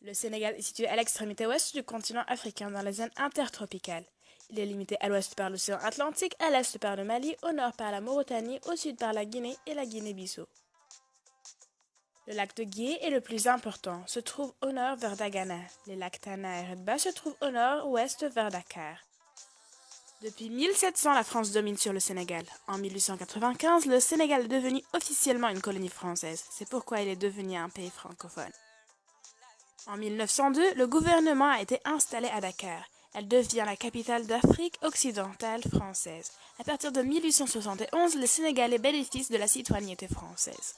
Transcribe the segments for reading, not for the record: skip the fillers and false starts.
Le Sénégal est situé à l'extrémité ouest du continent africain dans la zone intertropicale. Il est limité à l'ouest par l'océan Atlantique, à l'est par le Mali, au nord par la Mauritanie, au sud par la Guinée et la Guinée-Bissau. Le lac de Guiers est le plus important, se trouve au nord vers Dagana. Les lacs Tana et Redba se trouvent au nord-ouest vers Dakar. Depuis 1700, la France domine sur le Sénégal. En 1895, le Sénégal est devenu officiellement une colonie française. C'est pourquoi il est devenu un pays francophone. En 1902, le gouvernement a été installé à Dakar. Elle devient la capitale d'Afrique occidentale française. À partir de 1871, le Sénégalais bénéficie de la citoyenneté française.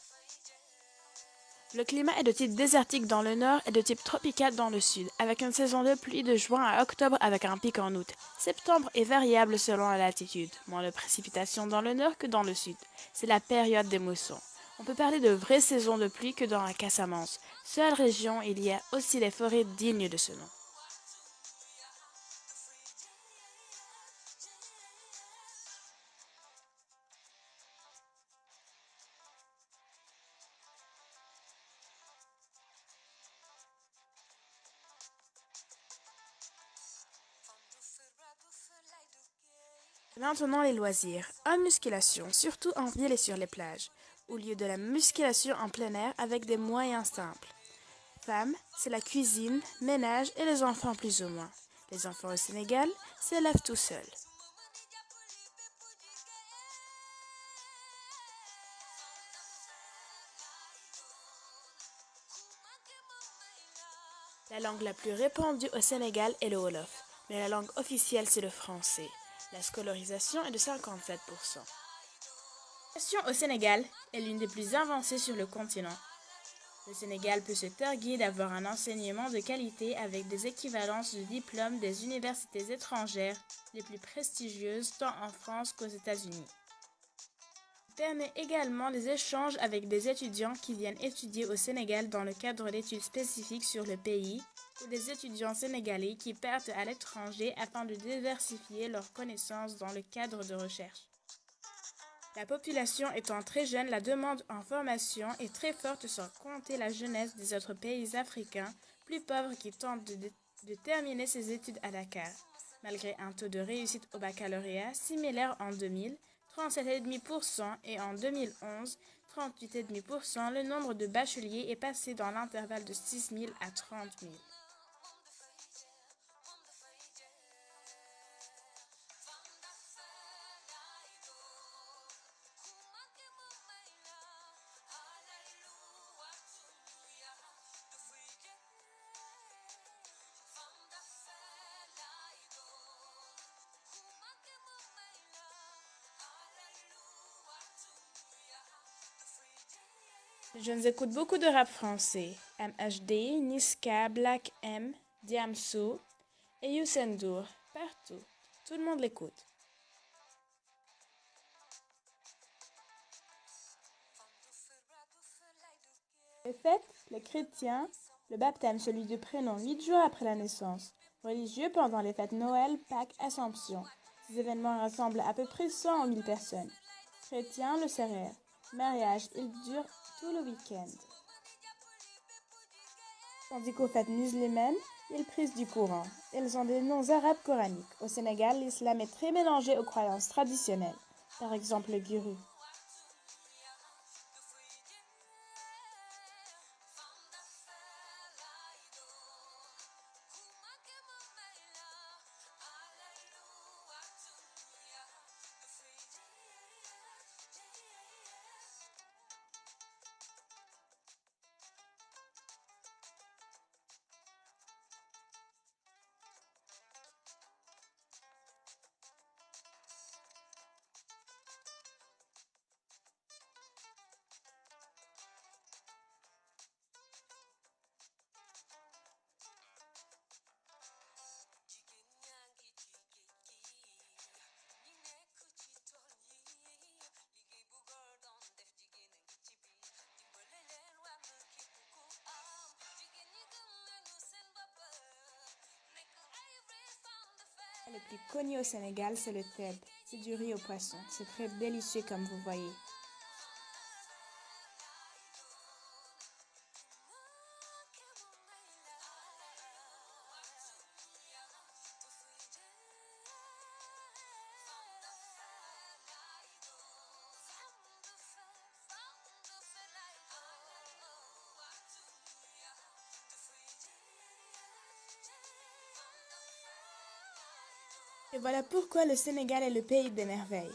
Le climat est de type désertique dans le nord et de type tropical dans le sud, avec une saison de pluie de juin à octobre avec un pic en août. Septembre est variable selon la latitude, moins de précipitations dans le nord que dans le sud. C'est la période des moussons. On peut parler de vraies saisons de pluie que dans la Casamance. Seule région, il y a aussi des forêts dignes de ce nom. Maintenant les loisirs. En musculation, surtout en ville et sur les plages. Au lieu de la musculation en plein air avec des moyens simples. Femmes, c'est la cuisine, ménage et les enfants plus ou moins. Les enfants au Sénégal s'élèvent tout seuls. La langue la plus répandue au Sénégal est le Wolof, mais la langue officielle c'est le français. La scolarisation est de 57%. L'éducation au Sénégal est l'une des plus avancées sur le continent. Le Sénégal peut se targuer d'avoir un enseignement de qualité avec des équivalences de diplômes des universités étrangères les plus prestigieuses tant en France qu'aux États-Unis. Il permet également les échanges avec des étudiants qui viennent étudier au Sénégal dans le cadre d'études spécifiques sur le pays ou des étudiants sénégalais qui partent à l'étranger afin de diversifier leurs connaissances dans le cadre de recherche. La population étant très jeune, la demande en formation est très forte sans compter la jeunesse des autres pays africains plus pauvres qui tentent de terminer ses études à Dakar. Malgré un taux de réussite au baccalauréat similaire en 2000, 37,5% et en 2011, 38,5%, le nombre de bacheliers est passé dans l'intervalle de 6 000 à 30 000. Les jeunes écoutent beaucoup de rap français. MHD, Niska, Black M, Diamso et Youssou N'Dour. Partout. Tout le monde l'écoute. Les fêtes, les chrétiens, le baptême, celui du prénom, 8 jours après la naissance. Religieux pendant les fêtes Noël, Pâques, Assomption. Ces événements rassemblent à peu près 100 ou 1000 personnes. Chrétiens, le céréale. Mariage, il dure tout le week-end. Tandis qu'aux fêtes musulmanes, ils prisent du Coran. Ils ont des noms arabes coraniques. Au Sénégal, l'islam est très mélangé aux croyances traditionnelles. Par exemple, le guru. Le plus connu au Sénégal, c'est le teb. C'est du riz au poisson. C'est très délicieux comme vous voyez. Et voilà pourquoi le Sénégal est le pays des merveilles.